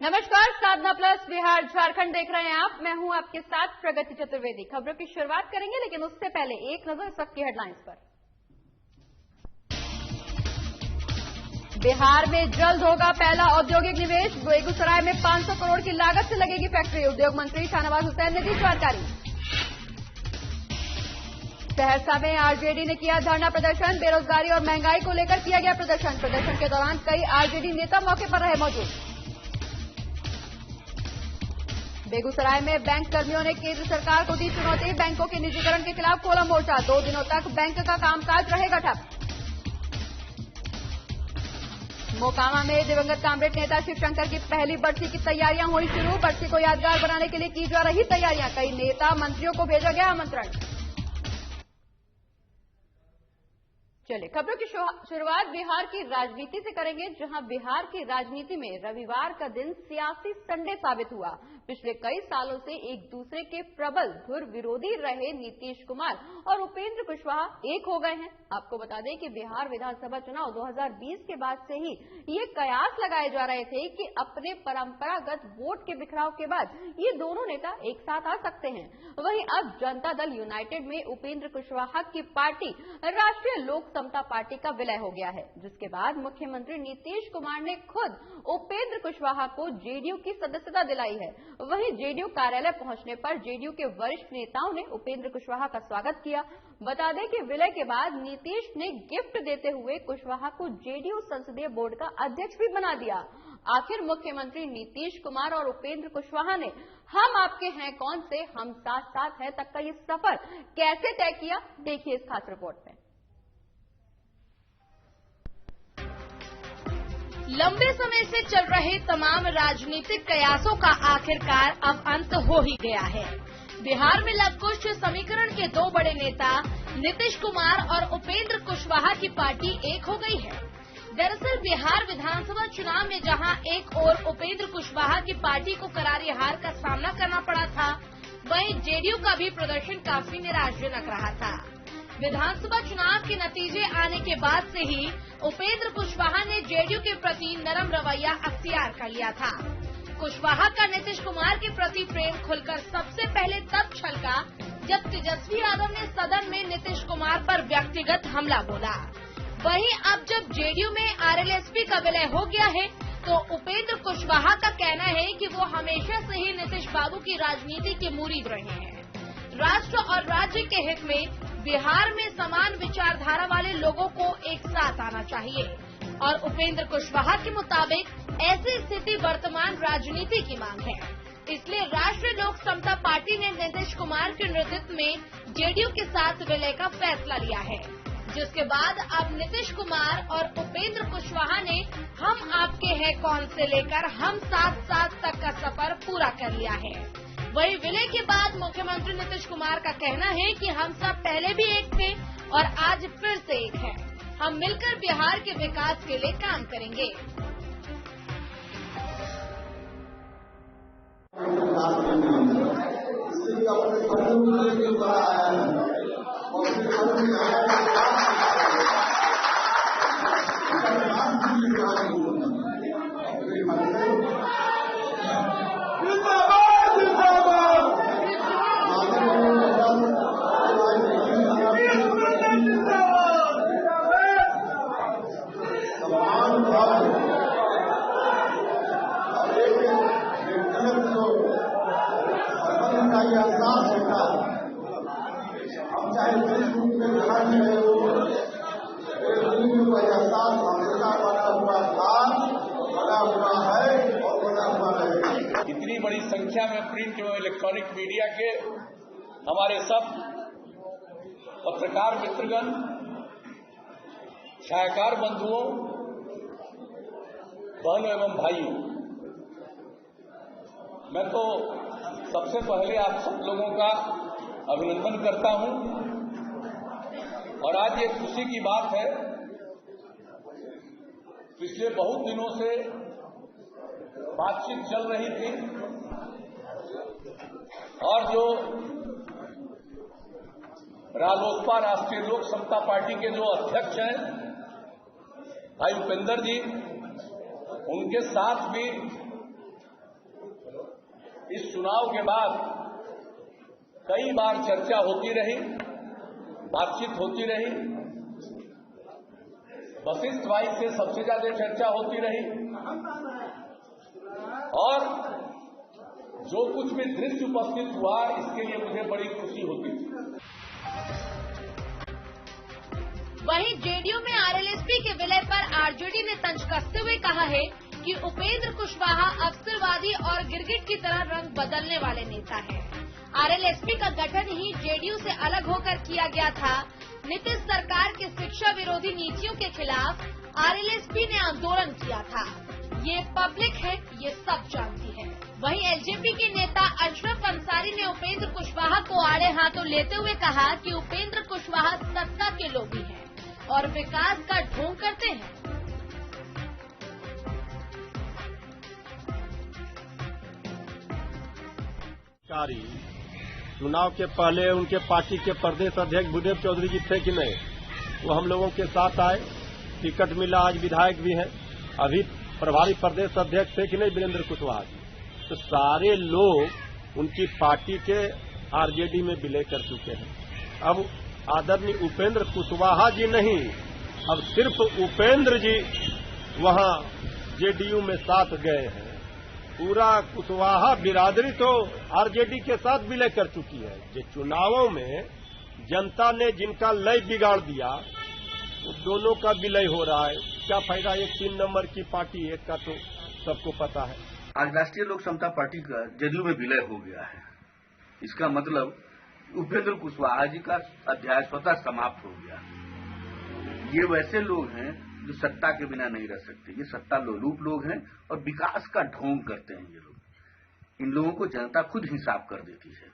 नमस्कार, साधना प्लस बिहार झारखंड देख रहे हैं आप। मैं हूं आपके साथ प्रगति चतुर्वेदी। खबरों की शुरुआत करेंगे, लेकिन उससे पहले एक नजर इस वक्त की हेडलाइंस पर। बिहार में जल्द होगा पहला औद्योगिक निवेश। बेगूसराय में 500 करोड़ की लागत से लगेगी फैक्ट्री। उद्योग मंत्री शाहनवाज हुसैन ने दी जानकारी। सहरसा में आरजेडी ने किया धरना प्रदर्शन। बेरोजगारी और महंगाई को लेकर किया गया प्रदर्शन। प्रदर्शन के दौरान कई आरजेडी नेता मौके पर रहे मौजूद। बेगूसराय में बैंक कर्मियों ने केंद्र सरकार को दी चुनौती। बैंकों के निजीकरण के खिलाफ खोला मोर्चा। 2 दिनों तक बैंक का कामकाज रहेगा ठप। मोकामा में दिवंगत कांग्रेस नेता शिवशंकर की पहली बरसी की तैयारियां हुई शुरू। बरसी को यादगार बनाने के लिए की जा रही तैयारियां। कई नेता मंत्रियों को भेजा गया आमंत्रण। चलिए, खबरों की शुरुआत बिहार की राजनीति से करेंगे, जहां बिहार की राजनीति में रविवार का दिन सियासी संडे साबित हुआ। पिछले कई सालों से एक दूसरे के प्रबल धुर विरोधी रहे नीतीश कुमार और उपेंद्र कुशवाहा एक हो गए हैं। आपको बता दें कि बिहार विधानसभा चुनाव 2020 के बाद से ही ये कयास लगाए जा रहे थे कि अपने परंपरागत वोट के बिखराव के बाद ये दोनों नेता एक साथ आ सकते हैं। वहीं अब जनता दल यूनाइटेड में उपेंद्र कुशवाहा की पार्टी राष्ट्रीय लोक समता पार्टी का विलय हो गया है, जिसके बाद मुख्यमंत्री नीतीश कुमार ने खुद उपेंद्र कुशवाहा को जेडीयू की सदस्यता दिलाई है। वहीं जेडीयू कार्यालय पहुंचने पर जेडीयू के वरिष्ठ नेताओं ने उपेंद्र कुशवाहा का स्वागत किया। बता दें कि विलय के बाद नीतीश ने गिफ्ट देते हुए कुशवाहा को जेडीयू संसदीय बोर्ड का अध्यक्ष भी बना दिया। आखिर मुख्यमंत्री नीतीश कुमार और उपेंद्र कुशवाहा ने हम आपके हैं कौन से हम साथ साथ हैं तक का ये सफर कैसे तय किया, देखिए इस खास रिपोर्ट में। लंबे समय से चल रहे तमाम राजनीतिक कयासों का आखिरकार अब अंत हो ही गया है। बिहार में लवकुश समीकरण के 2 बड़े नेता नीतीश कुमार और उपेंद्र कुशवाहा की पार्टी एक हो गई है। दरअसल बिहार विधानसभा चुनाव में जहां एक ओर उपेंद्र कुशवाहा की पार्टी को करारी हार का सामना करना पड़ा था, वहीं जेडीयू का भी प्रदर्शन काफी निराशाजनक रहा था। विधानसभा चुनाव के नतीजे आने के बाद से ही उपेंद्र कुशवाहा ने जेडीयू के प्रति नरम रवैया अख्तियार कर लिया था। कुशवाहा का नीतीश कुमार के प्रति प्रेम खुलकर सबसे पहले तब छलका जब तेजस्वी यादव ने सदन में नीतीश कुमार पर व्यक्तिगत हमला बोला। वहीं अब जब जेडीयू में आरएलएसपी का विलय हो गया है, तो उपेंद्र कुशवाहा का कहना है कि वो हमेशा से ही नीतीश बाबू की राजनीति के मुरीद रहे हैं। राष्ट्र और राज्य के हित में बिहार में समान विचारधारा वाले लोगों को एक साथ आना चाहिए और उपेंद्र कुशवाहा के मुताबिक ऐसी स्थिति वर्तमान राजनीति की मांग है। इसलिए राष्ट्रीय लोक समता पार्टी ने नीतीश कुमार के नेतृत्व में जेडीयू के साथ विलय का फैसला लिया है, जिसके बाद अब नीतीश कुमार और उपेंद्र कुशवाहा ने हम आपके हैं कौन से लेकर हम साथ साथ तक का सफर पूरा कर लिया है। वहीं विलय के बाद मुख्यमंत्री नीतीश कुमार का कहना है कि हम सब पहले भी एक थे और आज फिर से एक हैं। हम मिलकर बिहार के विकास के लिए काम करेंगे। इतनी बड़ी संख्या में प्रिंट एवं इलेक्ट्रॉनिक मीडिया के हमारे सब पत्रकार मित्रगण, छायाकार बंधुओं, बहनों एवं भाइयों, मैं तो सबसे पहले आप सब लोगों का अभिनंदन करता हूं। और आज ये खुशी की बात है, पिछले बहुत दिनों से बातचीत चल रही थी और जो रालोसपा राष्ट्रीय लोक समता पार्टी के जो अध्यक्ष हैं भाई उपेंद्र जी, उनके साथ भी इस चुनाव के बाद कई बार चर्चा होती रही, बातचीत होती रही। वशिष्ठ भाई से सबसे ज्यादा चर्चा होती रही और जो कुछ भी दृश्य उपस्थित हुआ इसके लिए मुझे बड़ी खुशी होती थी। वहीं जेडीयू में आरएलएसपी के विलय पर आरजेडी ने तंज कसते हुए कहा है कि उपेंद्र कुशवाहा अवसरवादी और गिरगिट की तरह रंग बदलने वाले नेता हैं। आरएलएसपी का गठन ही जेडीयू से अलग होकर किया गया था। नीतीश सरकार की शिक्षा विरोधी नीतियों के खिलाफ आरएलएसपी ने आंदोलन किया था। ये पब्लिक है, ये सब जानती है। वहीं एलजेपी के नेता अशरफ अंसारी ने उपेंद्र कुशवाहा को आड़े हाथों लेते हुए कहा कि उपेंद्र कुशवाहा सत्ता के लोभी हैं और विकास का ढोंग करते हैं। चुनाव के पहले उनके पार्टी के प्रदेश अध्यक्ष भूदेव चौधरी जी थे कि नहीं, वो हम लोगों के साथ आए, टिकट मिला, आज विधायक भी हैं। अभी प्रभारी प्रदेश अध्यक्ष थे कि नहीं वीरेंद्र कुशवाहा जी, तो सारे लोग उनकी पार्टी के आरजेडी में विलय कर चुके हैं। अब आदरणीय उपेंद्र कुशवाहा जी नहीं, अब सिर्फ उपेंद्र जी वहां जेडीयू में साथ गए हैं। पूरा कुशवाहा बिरादरी तो आरजेडी के साथ विलय कर चुकी है। ये चुनावों में जनता ने जिनका लय बिगाड़ दिया, उन दोनों का विलय हो रहा है। क्या फायदा एक 3 नंबर की पार्टी एक का, तो सबको पता है। आज राष्ट्रीय लोक समता पार्टी का जेडीयू में विलय हो गया है। इसका मतलब उपेंद्र कुशवाहा जी का अध्याय स्वतः समाप्त हो गया। ये वैसे लोग हैं जो सत्ता के बिना नहीं रह सकते। ये सत्ता लोलूप लोग हैं और विकास का ढोंग करते हैं ये लोग। इन लोगों को जनता खुद हिसाब कर देती है।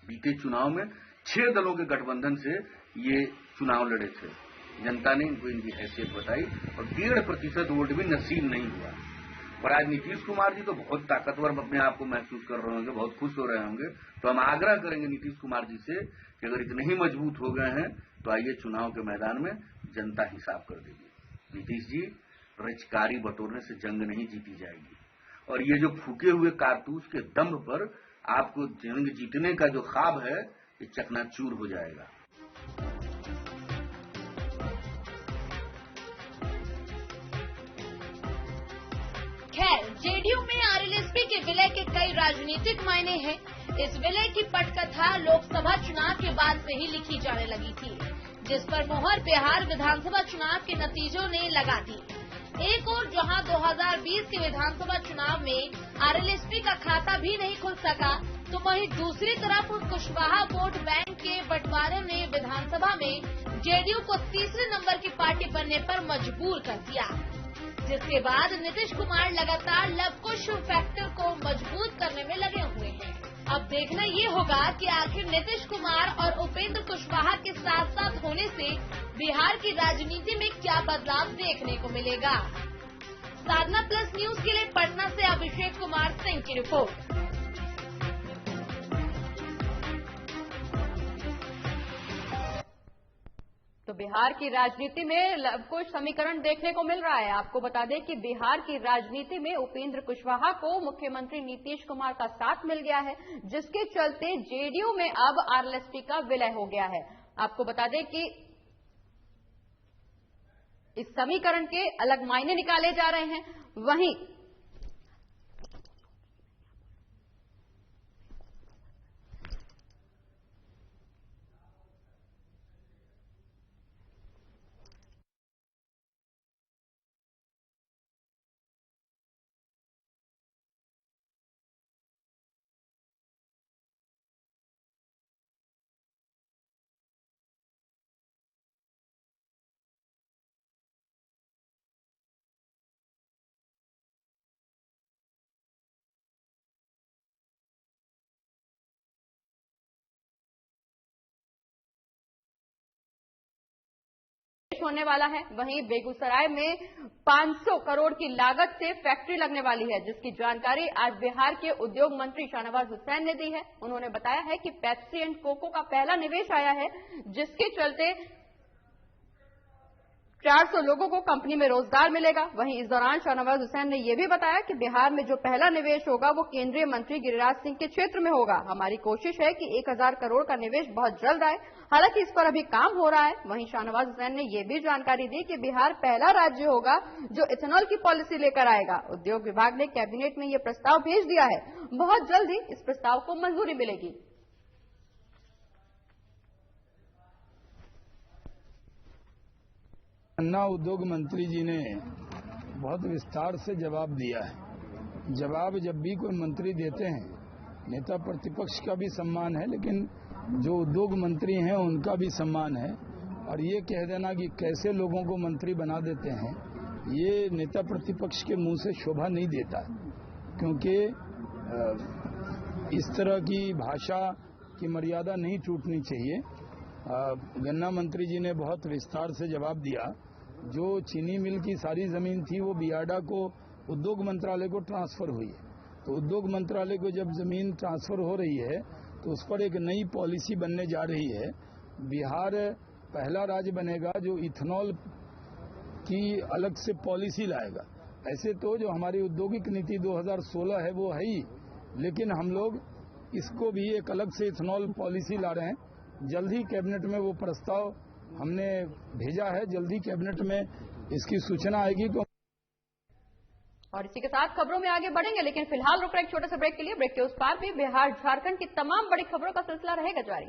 बीते चुनाव में 6 दलों के गठबंधन से ये चुनाव लड़े थे। जनता ने इनको इनकी हैसियत बताई और 1.5% वोट भी नसीब नहीं हुआ। और आज नीतीश कुमार जी तो बहुत ताकतवर अपने आप को महसूस कर रहे होंगे, बहुत खुश हो रहे होंगे। तो हम आग्रह करेंगे नीतीश कुमार जी से कि अगर इतने ही मजबूत हो गए हैं तो आइए चुनाव के मैदान में जनता हिसाब कर देगी। नीतीश जी, रचकारी बटोरने से जंग नहीं जीती जाएगी और ये जो फूके हुए कारतूस के दम्भ पर आपको जंग जीतने का जो ख्वाब है, ये चकनाचूर हो जाएगा। खैर, जेडीयू में आरएलएसपी के विलय के कई राजनीतिक मायने हैं। इस विलय की पटकथा लोकसभा चुनाव के बाद से ही लिखी जाने लगी थी, जिस पर मोहर बिहार विधानसभा चुनाव के नतीजों ने लगा दी। एक और जहां 2020 के विधानसभा चुनाव में आरएलएसपी का खाता भी नहीं खुल सका, तो वहीं दूसरी तरफ कुशवाहा वोट बैंक के बंटवारे ने विधानसभा में जेडीयू को तीसरे नंबर की पार्टी बनने पर मजबूर कर दिया, जिसके बाद नीतीश कुमार लगातार लवकुश फैक्टर को मजबूत करने में लगे हुए हैं। अब देखना ये होगा कि आखिर नीतीश कुमार और उपेंद्र कुशवाहा के साथ साथ होने से बिहार की राजनीति में क्या बदलाव देखने को मिलेगा। साधना प्लस न्यूज के लिए पटना से अभिषेक कुमार सिंह की रिपोर्ट। तो बिहार की राजनीति में कुछ समीकरण देखने को मिल रहा है। आपको बता दें कि बिहार की राजनीति में उपेंद्र कुशवाहा को मुख्यमंत्री नीतीश कुमार का साथ मिल गया है, जिसके चलते जेडीयू में अब आरएलएसपी का विलय हो गया है। आपको बता दें कि इस समीकरण के अलग मायने निकाले जा रहे हैं। वहीं होने वाला है। वहीं बेगूसराय में 500 करोड़ की लागत से फैक्ट्री लगने वाली है, जिसकी जानकारी आज बिहार के उद्योग मंत्री शाहनवाज हुसैन ने दी है। उन्होंने बताया है कि पेप्सी एंड कोको का पहला निवेश आया है, जिसके चलते 400 लोगों को कंपनी में रोजगार मिलेगा। वहीं इस दौरान शाहनवाज हुसैन ने यह भी बताया कि बिहार में जो पहला निवेश होगा वो केंद्रीय मंत्री गिरिराज सिंह के क्षेत्र में होगा। हमारी कोशिश है कि 1000 करोड़ का निवेश बहुत जल्द आए, हालांकि इस पर अभी काम हो रहा है। वहीं शाहनवाज हुसैन ने यह भी जानकारी दी कि बिहार पहला राज्य होगा जो इथेनॉल की पॉलिसी लेकर आएगा। उद्योग विभाग ने कैबिनेट में यह प्रस्ताव भेज दिया है, बहुत जल्द ही इस प्रस्ताव को मंजूरी मिलेगी। गन्ना उद्योग मंत्री जी ने बहुत विस्तार से जवाब दिया है। जवाब जब भी कोई मंत्री देते हैं, नेता प्रतिपक्ष का भी सम्मान है, लेकिन जो उद्योग मंत्री हैं उनका भी सम्मान है। और ये कह देना कि कैसे लोगों को मंत्री बना देते हैं, ये नेता प्रतिपक्ष के मुंह से शोभा नहीं देता, क्योंकि इस तरह की भाषा की मर्यादा नहीं टूटनी चाहिए। गन्ना मंत्री जी ने बहुत विस्तार से जवाब दिया। जो चीनी मिल की सारी जमीन थी वो बियाडा को उद्योग मंत्रालय को ट्रांसफर हुई है, तो उद्योग मंत्रालय को जब जमीन ट्रांसफर हो रही है तो उस पर एक नई पॉलिसी बनने जा रही है। बिहार पहला राज्य बनेगा जो इथेनॉल की अलग से पॉलिसी लाएगा। ऐसे तो जो हमारी औद्योगिक नीति 2016 है वो है ही, लेकिन हम लोग इसको भी एक अलग से इथेनॉल पॉलिसी ला रहे हैं। जल्द ही कैबिनेट में वो प्रस्ताव हमने भेजा है, जल्दी कैबिनेट में इसकी सूचना आएगी। और इसी के साथ खबरों में आगे बढ़ेंगे, लेकिन फिलहाल रुक रहे एक छोटे से ब्रेक के लिए। ब्रेक के उस पार भी बिहार झारखंड की तमाम बड़ी खबरों का सिलसिला रहेगा जारी।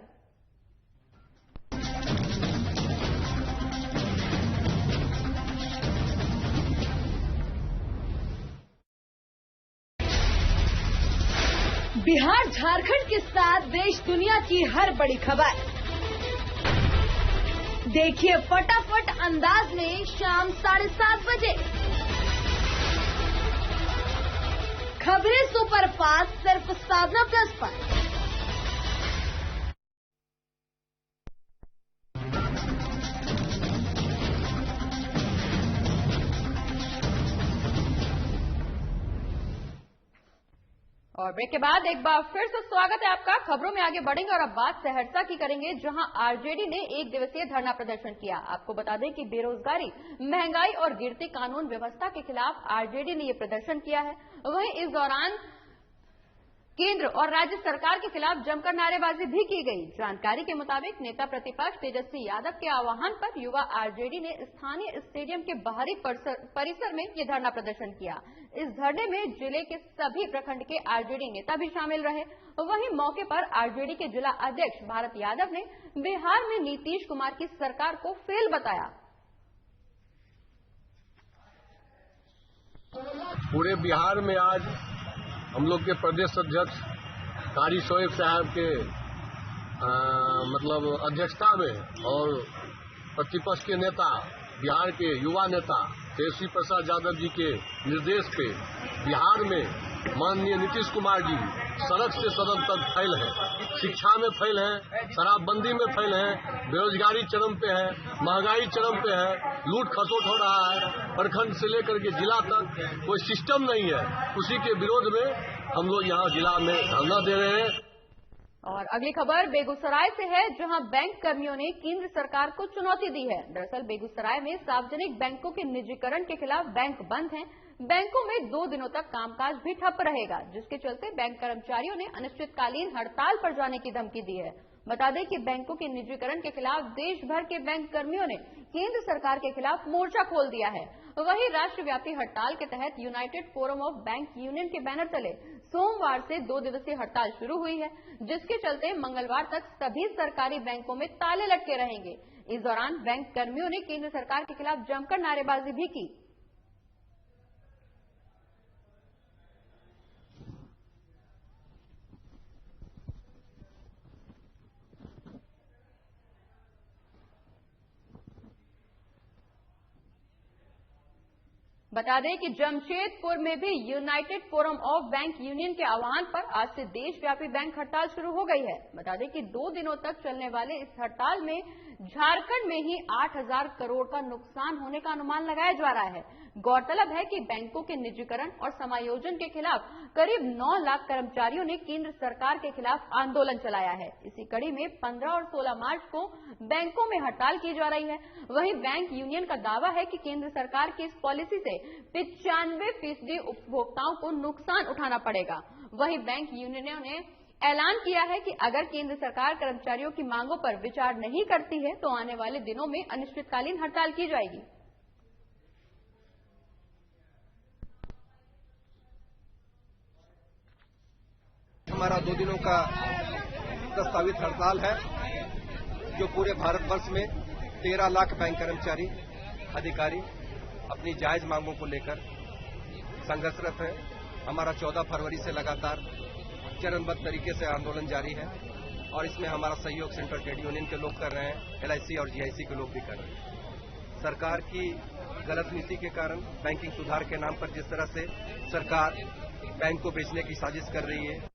बिहार झारखंड के साथ देश दुनिया की हर बड़ी खबर देखिए फटाफट अंदाज में शाम 7:30 बजे। खबरें सुपरफास्ट सिर्फ साधना प्लस पर। और ब्रेक के बाद एक बार फिर से स्वागत है आपका। खबरों में आगे बढ़ेंगे और अब बात सहरसा की करेंगे, जहां आरजेडी ने एक दिवसीय धरना प्रदर्शन किया। आपको बता दें कि बेरोजगारी, महंगाई और गिरती कानून व्यवस्था के खिलाफ आरजेडी ने यह प्रदर्शन किया है। वहीं इस दौरान केंद्र और राज्य सरकार के खिलाफ जमकर नारेबाजी भी की गई। जानकारी के मुताबिक नेता प्रतिपक्ष तेजस्वी यादव के आह्वान पर युवा आरजेडी ने स्थानीय स्टेडियम के बाहरी परिसर में यह धरना प्रदर्शन किया। इस धरने में जिले के सभी प्रखंड के आरजेडी नेता भी शामिल रहे। वहीं मौके पर आरजेडी के जिला अध्यक्ष भारत यादव ने बिहार में नीतीश कुमार की सरकार को फेल बताया। पूरे बिहार में आज हम लोग के प्रदेश अध्यक्ष कारी शोएब साहब के अध्यक्षता में और प्रतिपक्ष के नेता, बिहार के युवा नेता तेजस्वी प्रसाद यादव जी के निर्देश पे बिहार में माननीय नीतीश कुमार जी सड़क से सदन तक फैल है, शिक्षा में फैल है, शराबबंदी में फैल है, बेरोजगारी चरम पे है, महंगाई चरम पे है, लूट खसोट हो रहा है, प्रखंड से लेकर के जिला तक कोई सिस्टम नहीं है। उसी के विरोध में हम लोग यहाँ जिला में धरना दे रहे हैं। और अगली खबर बेगूसराय से है, जहां बैंक कर्मियों ने केंद्र सरकार को चुनौती दी है। दरअसल बेगूसराय में सार्वजनिक बैंकों के निजीकरण के खिलाफ बैंक बंद हैं। बैंकों में 2 दिनों तक कामकाज भी ठप रहेगा, जिसके चलते बैंक कर्मचारियों ने अनिश्चितकालीन हड़ताल पर जाने की धमकी दी है। बता दें कि बैंकों के निजीकरण के खिलाफ देश भर के बैंक कर्मियों ने केंद्र सरकार के खिलाफ मोर्चा खोल दिया है। वहीं राष्ट्रव्यापी हड़ताल के तहत United forum of bank union के बैनर तले सोमवार से 2 दिवसीय हड़ताल शुरू हुई है, जिसके चलते मंगलवार तक सभी सरकारी बैंकों में ताले लटके रहेंगे। इस दौरान बैंक कर्मियों ने केंद्र सरकार के खिलाफ जमकर नारेबाजी भी की। बता दें कि जमशेदपुर में भी United forum of bank union के आह्वान पर आज से देशव्यापी बैंक हड़ताल शुरू हो गई है। बता दें कि 2 दिनों तक चलने वाले इस हड़ताल में झारखंड में ही 8,000 करोड़ का नुकसान होने का अनुमान लगाया जा रहा है। गौरतलब है कि बैंकों के निजीकरण और समायोजन के खिलाफ करीब 9 लाख कर्मचारियों ने केंद्र सरकार के खिलाफ आंदोलन चलाया है। इसी कड़ी में 15 और 16 मार्च को बैंकों में हड़ताल की जा रही है। वहीं बैंक यूनियन का दावा है कि केंद्र सरकार की इस पॉलिसी से 95% उपभोक्ताओं को नुकसान उठाना पड़ेगा। वहीं बैंक यूनियनों ने ऐलान किया है कि अगर केंद्र सरकार कर्मचारियों की मांगों पर विचार नहीं करती है तो आने वाले दिनों में अनिश्चितकालीन हड़ताल की जाएगी। हमारा 2 दिनों का प्रस्तावित हड़ताल है, जो पूरे भारतवर्ष में 13 लाख बैंक कर्मचारी अधिकारी अपनी जायज मांगों को लेकर संघर्षरत है। हमारा 14 फरवरी से लगातार चरणबद्ध तरीके से आंदोलन जारी है और इसमें हमारा सहयोग सेंट्रल ट्रेड यूनियन के लोग कर रहे हैं, LIC और GIC के लोग भी कर रहे हैं। सरकार की गलत नीति के कारण बैंकिंग सुधार के नाम पर जिस तरह से सरकार बैंक को बेचने की साजिश कर रही है।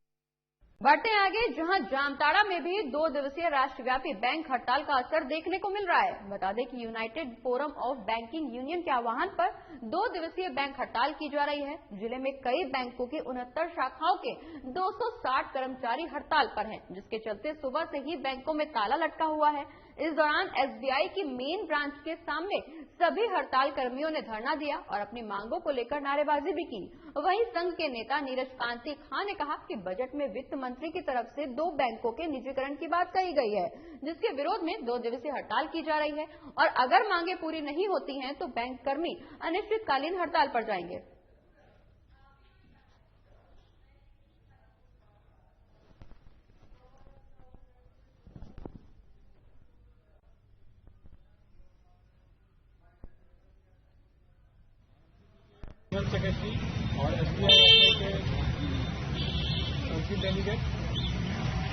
बढ़ते आगे, जहां जामताड़ा में भी 2 दिवसीय राष्ट्रव्यापी बैंक हड़ताल का असर देखने को मिल रहा है। बता दें कि United forum of banking union के आह्वान पर 2 दिवसीय बैंक हड़ताल की जा रही है। जिले में कई बैंकों की 69 शाखाओं के 260 कर्मचारी हड़ताल पर हैं, जिसके चलते सुबह से ही बैंकों में ताला लटका हुआ है। इस दौरान SBI की मेन ब्रांच के सामने सभी हड़ताल कर्मियों ने धरना दिया और अपनी मांगों को लेकर नारेबाजी भी की। वहीं संघ के नेता नीरज कांति खां ने कहा कि बजट में वित्त मंत्री की तरफ से 2 बैंकों के निजीकरण की बात कही गई है, जिसके विरोध में 2 दिवसीय हड़ताल की जा रही है और अगर मांगे पूरी नहीं होती हैं तो बैंक कर्मी अनिश्चितकालीन हड़ताल पर जाएंगे। सेक्रेटरी और SBI के काउंसिल डेलीगेट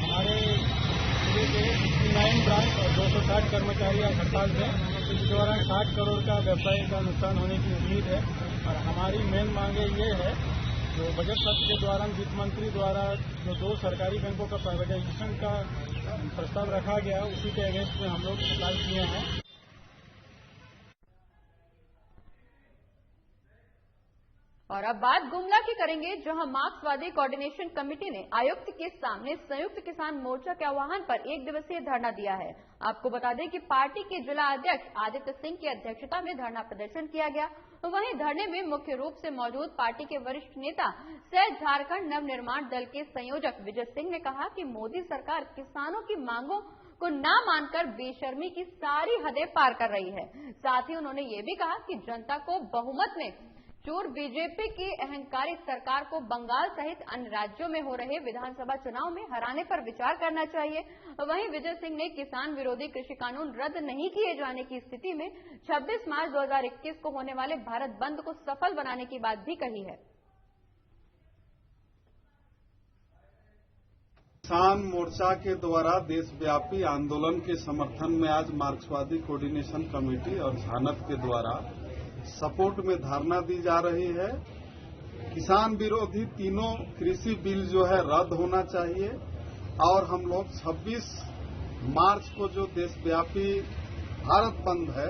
हमारे जिले के 69 ब्रांच और 260 कर्मचारी आज हड़ताल थे। इस दौरान 60 करोड़ का व्यवसाय का नुकसान होने की उम्मीद है और हमारी मेन मांगे ये है, जो बजट सत्र के दौरान वित्त मंत्री द्वारा जो 2 सरकारी बैंकों का प्राइवेटाइजेशन का प्रस्ताव रखा गया, उसी के अगेंस्ट में हम लोग हड़ताल किए हैं। और अब बात गुमला की करेंगे, जहां मार्क्सवादी कोऑर्डिनेशन कमेटी ने आयुक्त के सामने संयुक्त किसान मोर्चा के आह्वान पर 1 दिवसीय धरना दिया है। आपको बता दें कि पार्टी के जिला अध्यक्ष आदित्य सिंह की अध्यक्षता में धरना प्रदर्शन किया गया। वहीं धरने में मुख्य रूप से मौजूद पार्टी के वरिष्ठ नेता सह झारखंड नवनिर्माण दल के संयोजक विजय सिंह ने कहा कि मोदी सरकार किसानों की मांगों को ना मानकर बेशर्मी की सारी हदें पार कर रही है। साथ ही उन्होंने ये भी कहा कि जनता को बहुमत में चोर बीजेपी की अहंकारी सरकार को बंगाल सहित अन्य राज्यों में हो रहे विधानसभा चुनाव में हराने पर विचार करना चाहिए। वहीं विजय सिंह ने किसान विरोधी कृषि कानून रद्द नहीं किए जाने की स्थिति में 26 मार्च 2021 को होने वाले भारत बंद को सफल बनाने की बात भी कही है। किसान मोर्चा के द्वारा देशव्यापी आंदोलन के समर्थन में आज मार्क्सवादी कोऑर्डिनेशन कमेटी और झानप के द्वारा सपोर्ट में धरना दी जा रही है। किसान विरोधी तीनों कृषि बिल जो है रद्द होना चाहिए और हम लोग 26 मार्च को जो देशव्यापी भारत बंद है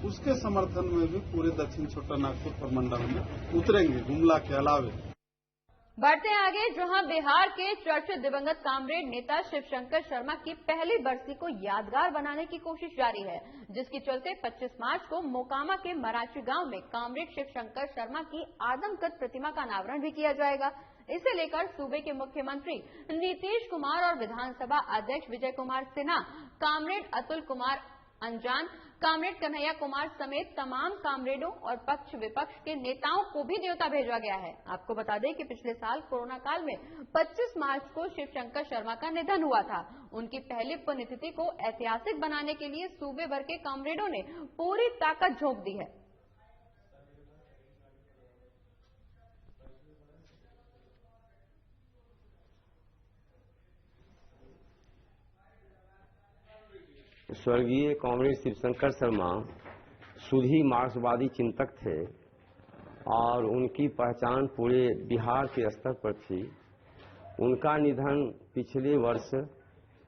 उसके समर्थन में भी पूरे दक्षिण छोटानागपुर प्रमंडल में उतरेंगे, गुमला के अलावे। बढ़ते आगे, जहां बिहार के चर्चित दिवंगत कामरेड नेता शिवशंकर शर्मा की पहली बरसी को यादगार बनाने की कोशिश जारी है, जिसके चलते 25 मार्च को मोकामा के मराची गांव में कामरेड शिवशंकर शर्मा की आदमकद प्रतिमा का अनावरण भी किया जाएगा। इसे लेकर सूबे के मुख्यमंत्री नीतीश कुमार और विधानसभा अध्यक्ष विजय कुमार सिन्हा, कामरेड अतुल कुमार अंजान, कामरेड कन्हैया कुमार समेत तमाम कामरेडों और पक्ष विपक्ष के नेताओं को भी न्योता भेजा गया है। आपको बता दें कि पिछले साल कोरोना काल में 25 मार्च को शिवशंकर शर्मा का निधन हुआ था। उनकी पहली पुण्यतिथि को ऐतिहासिक बनाने के लिए सूबे भर के कामरेडों ने पूरी ताकत झोंक दी है। स्वर्गीय कामरेड शिवशंकर शर्मा शुद्ध मार्क्सवादी चिंतक थे और उनकी पहचान पूरे बिहार के स्तर पर थी। उनका निधन पिछले वर्ष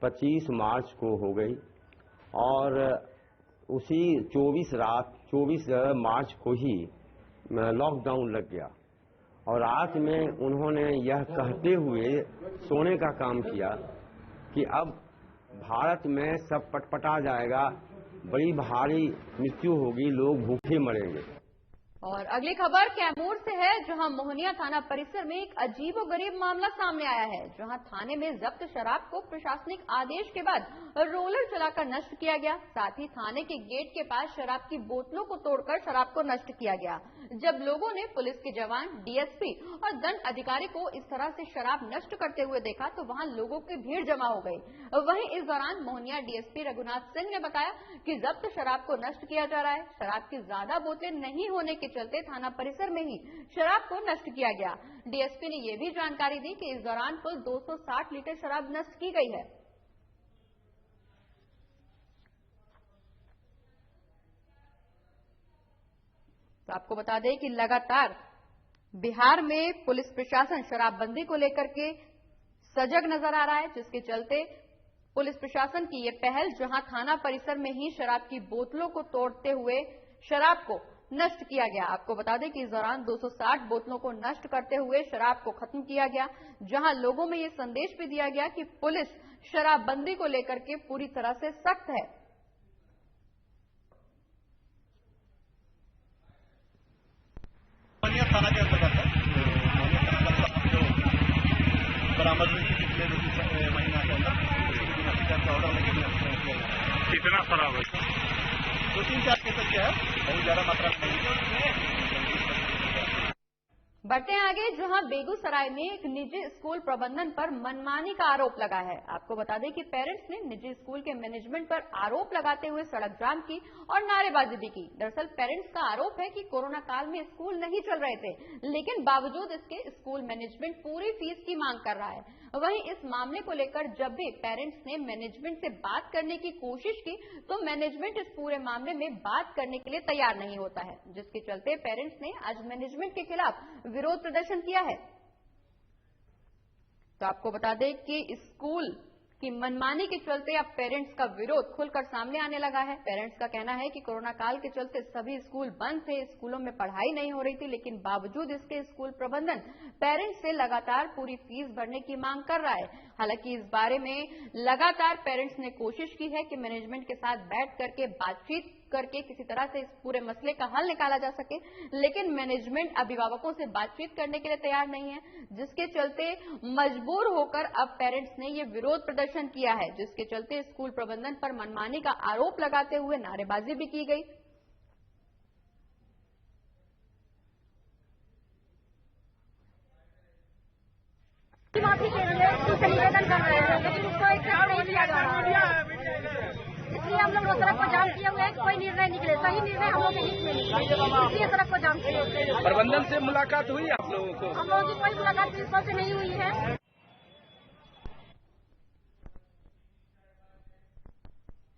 25 मार्च को हो गई और उसी 24 मार्च को ही लॉकडाउन लग गया। और रात में उन्होंने यह कहते हुए सोने का काम किया कि अब भारत में सब पटपटा जाएगा, बड़ी भारी मृत्यु होगी, लोग भूखे मरेंगे। और अगली खबर कैमूर से है, जहां मोहनिया थाना परिसर में एक अजीबोगरीब मामला सामने आया है, जहां थाने में जब्त शराब को प्रशासनिक आदेश के बाद रोलर चलाकर नष्ट किया गया। साथ ही थाने के गेट के पास शराब की बोतलों को तोड़कर शराब को नष्ट किया गया। जब लोगों ने पुलिस के जवान, डीएसपी और दंड अधिकारी को इस तरह से शराब नष्ट करते हुए देखा तो वहां लोगों की भीड़ जमा हो गई। वहीं इस दौरान मोहनिया डीएसपी रघुनाथ सिंह ने बताया कि जब्त शराब को नष्ट किया जा रहा है। शराब की ज्यादा बोतलें नहीं होने के चलते थाना परिसर में ही शराब को नष्ट किया गया। डीएसपी ने यह भी जानकारी दी कि इस दौरान कुल 260 लीटर शराब नष्ट की गई है। तो आपको बता दें कि लगातार बिहार में पुलिस प्रशासन शराबबंदी को लेकर के सजग नजर आ रहा है, जिसके चलते पुलिस प्रशासन की ये पहल, जहां थाना परिसर में ही शराब की बोतलों को तोड़ते हुए शराब को नष्ट किया गया। आपको बता दें कि इस दौरान 260 बोतलों को नष्ट करते हुए शराब को खत्म किया गया, जहां लोगों में ये संदेश भी दिया गया कि पुलिस शराबबंदी को लेकर के पूरी तरह से सख्त है। थाना के अंतर्गत है जो बरामद हुई थी पिछले महीना के अंदर ऑर्डर लेके कितना शराब है? 2-3-4 केस है, बहुत ज्यादा मात्रा में नहीं। बढ़ते हैं आगे, जहां बेगूसराय में एक निजी स्कूल प्रबंधन पर मनमानी का आरोप लगा है। आपको बता दें कि पेरेंट्स ने निजी स्कूल के मैनेजमेंट पर आरोप लगाते हुए सड़क जाम की और नारेबाजी भी की। दरअसल पेरेंट्स का आरोप है कि कोरोना काल में स्कूल नहीं चल रहे थे, लेकिन बावजूद इसके स्कूल मैनेजमेंट पूरी फीस की मांग कर रहा है। वहीं इस मामले को लेकर जब भी पेरेंट्स ने मैनेजमेंट से बात करने की कोशिश की तो मैनेजमेंट इस पूरे मामले में बात करने के लिए तैयार नहीं होता है, जिसके चलते पेरेंट्स ने आज मैनेजमेंट के खिलाफ विरोध प्रदर्शन किया है। तो आपको बता दें कि स्कूल की मनमानी के चलते अब पेरेंट्स का विरोध खुलकर सामने आने लगा है। पेरेंट्स का कहना है कि कोरोना काल के चलते सभी स्कूल बंद थे, स्कूलों में पढ़ाई नहीं हो रही थी, लेकिन बावजूद इसके स्कूल प्रबंधन पेरेंट्स से लगातार पूरी फीस भरने की मांग कर रहा है। हालांकि इस बारे में लगातार पेरेंट्स ने कोशिश की है कि मैनेजमेंट के साथ बैठ करके बातचीत करके किसी तरह से इस पूरे मसले का हल निकाला जा सके, लेकिन मैनेजमेंट अभिभावकों से बातचीत करने के लिए तैयार नहीं है, जिसके चलते मजबूर होकर अब पेरेंट्स ने ये विरोध प्रदर्शन किया है, जिसके चलते स्कूल प्रबंधन पर मनमानी का आरोप लगाते हुए नारेबाजी भी की गई। माफी के लिए उससे निवेदन कर रहे हैं, लेकिन उसको एक नहीं लिया जा रहा है। इसलिए हम लोग सड़क को जाम किए हुए हैं, कोई निर्णय निकले, सही निर्णय हम लोग के हित में नहीं, इसलिए सड़क को जाम किए। प्रबंधन से मुलाकात हुई आप लोगों को? हम लोगों की कोई मुलाकात प्रिंसिपल से नहीं हुई है।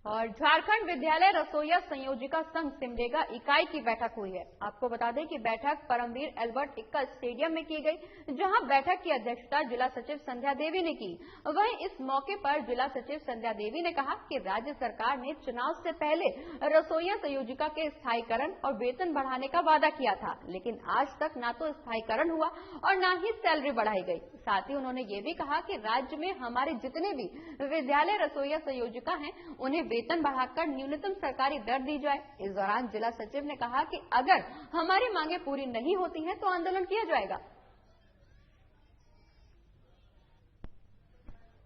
और झारखंड विद्यालय रसोइया संयोजिका संघ सिमडेगा इकाई की बैठक हुई है। आपको बता दें कि बैठक परमवीर एल्बर्ट इक्का स्टेडियम में की गई, जहां बैठक की अध्यक्षता जिला सचिव संध्या देवी ने की। वहीं इस मौके पर जिला सचिव संध्या देवी ने कहा कि राज्य सरकार ने चुनाव से पहले रसोइया संयोजिका के स्थायीकरण और वेतन बढ़ाने का वादा किया था, लेकिन आज तक न तो स्थायीकरण हुआ और न ही सैलरी बढ़ाई गई। साथ ही उन्होंने ये भी कहा कि राज्य में हमारे जितने भी विद्यालय रसोइया संयोजिका हैं, उन्हें वेतन बढ़ाकर न्यूनतम सरकारी दर दी जाए। इस दौरान जिला सचिव ने कहा कि अगर हमारी मांगे पूरी नहीं होती हैं तो आंदोलन किया जाएगा।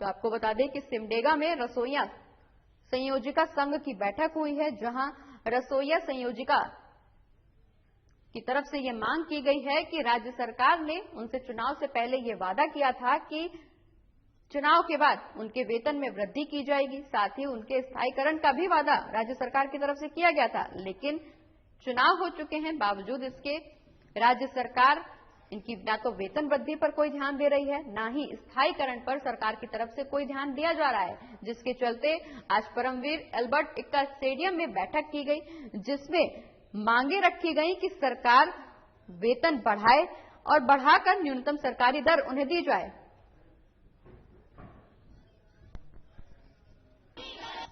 तो आपको बता दें कि सिमडेगा में रसोइया संयोजिका संघ की बैठक हुई है, जहां रसोइया संयोजिका की तरफ से यह मांग की गई है कि राज्य सरकार ने उनसे चुनाव से पहले यह वादा किया था कि चुनाव के बाद उनके वेतन में वृद्धि की जाएगी। साथ ही उनके स्थायीकरण का भी वादा राज्य सरकार की तरफ से किया गया था, लेकिन चुनाव हो चुके हैं, बावजूद इसके राज्य सरकार इनकी न तो वेतन वृद्धि पर कोई ध्यान दे रही है, न ही स्थायीकरण पर सरकार की तरफ से कोई ध्यान दिया जा रहा है, जिसके चलते आज परमवीर एल्बर्ट इक्का स्टेडियम में बैठक की गई, जिसमें मांगे रखी गई कि सरकार वेतन बढ़ाए और बढ़ाकर न्यूनतम सरकारी दर उन्हें दी जाए।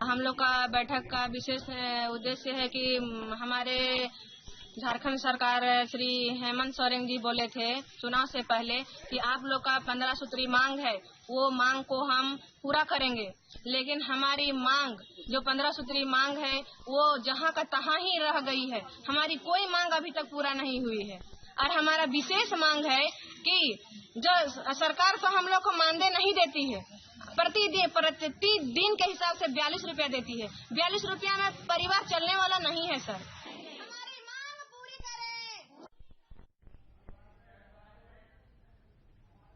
हम लोग का बैठक का विशेष उद्देश्य है कि हमारे झारखंड सरकार श्री हेमंत सोरेन जी बोले थे चुनाव से पहले कि आप लोग का 15 सूत्री मांग है, वो मांग को हम पूरा करेंगे। लेकिन हमारी मांग जो 15 सूत्री मांग है वो जहां का तहां ही रह गई है। हमारी कोई मांग अभी तक पूरा नहीं हुई है और हमारा विशेष मांग है कि जो सरकार तो हम लोग को मानदेय नहीं देती है, प्रतिदिन के हिसाब से 42 रुपया देती है। 42 रुपया में परिवार चलने वाला नहीं है सर।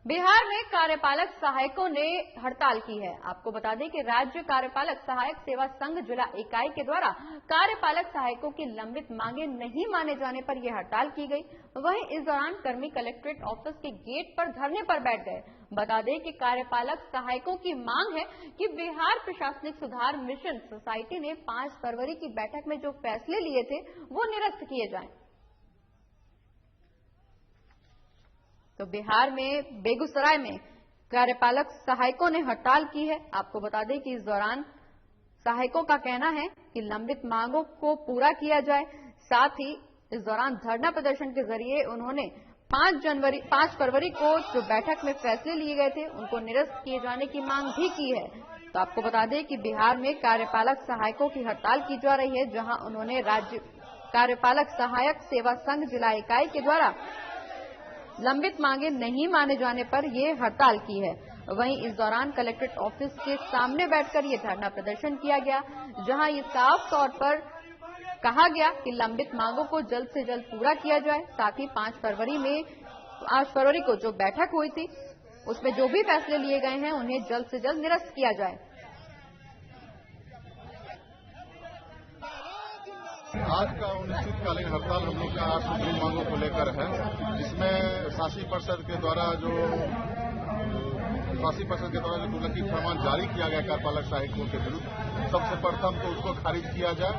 बिहार में कार्यपालक सहायकों ने हड़ताल की है। आपको बता दें कि राज्य कार्यपालक सहायक सेवा संघ जिला इकाई के द्वारा कार्यपालक सहायकों की लंबित मांगे नहीं माने जाने पर यह हड़ताल की गई। वहीं इस दौरान कर्मी कलेक्ट्रेट ऑफिस के गेट पर धरने पर बैठ गए। बता दें कि कार्यपालक सहायकों की मांग है कि बिहार प्रशासनिक सुधार मिशन सोसाइटी ने 5 फरवरी की बैठक में जो फैसले लिए थे वो निरस्त किए जाएं। तो बिहार में बेगूसराय में कार्यपालक सहायकों ने हड़ताल की है। आपको बता दें कि इस दौरान सहायकों का कहना है कि लंबित मांगों को पूरा किया जाए। साथ ही इस दौरान धरना प्रदर्शन के जरिए उन्होंने 5 फरवरी को जो बैठक में फैसले लिए गए थे उनको निरस्त किए जाने की मांग भी की है। तो आपको बता दें कि बिहार में कार्यपालक सहायकों की हड़ताल की जा रही है, जहां उन्होंने राज्य कार्यपालक सहायक सेवा संघ जिला इकाई के द्वारा लंबित मांगे नहीं माने जाने पर ये हड़ताल की है। वहीं इस दौरान कलेक्ट्रेट ऑफिस के सामने बैठकर ये धरना प्रदर्शन किया गया, जहां ये साफ तौर पर कहा गया कि लंबित मांगों को जल्द से जल्द पूरा किया जाए। साथ ही 5 फरवरी को जो बैठक हुई थी उसमें जो भी फैसले लिए गए हैं उन्हें जल्द से जल्द निरस्त किया जाए। आज का अनिश्चितकालीन हड़ताल हम लोग का 8 सूत्री मांगों को लेकर है, जिसमें शासी परिषद के द्वारा जो दुर्लक्षित फरमान जारी किया गया कार्यपालक सहायकों के विरुद्ध, सबसे प्रथम तो उसको खारिज किया जाए।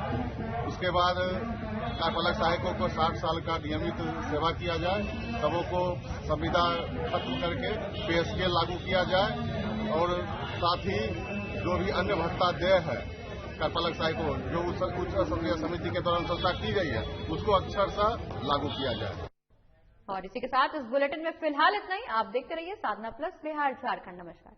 उसके बाद कार्यपालक सहायकों को 60 साल का नियमित सेवा किया जाए, सबों को संविदा खत्म करके पे स्केल लागू किया जाए और साथ ही जो भी अन्य भत्ता देय है कार्यपालक सहायकों जो उच्च स्तरीय समिति के द्वारा अनुशंसा की गई है उसको अक्षरशः लागू किया जाए। और इसी के साथ इस बुलेटिन में फिलहाल इतना ही। आप देखते रहिए साधना प्लस बिहार झारखंड। नमस्कार।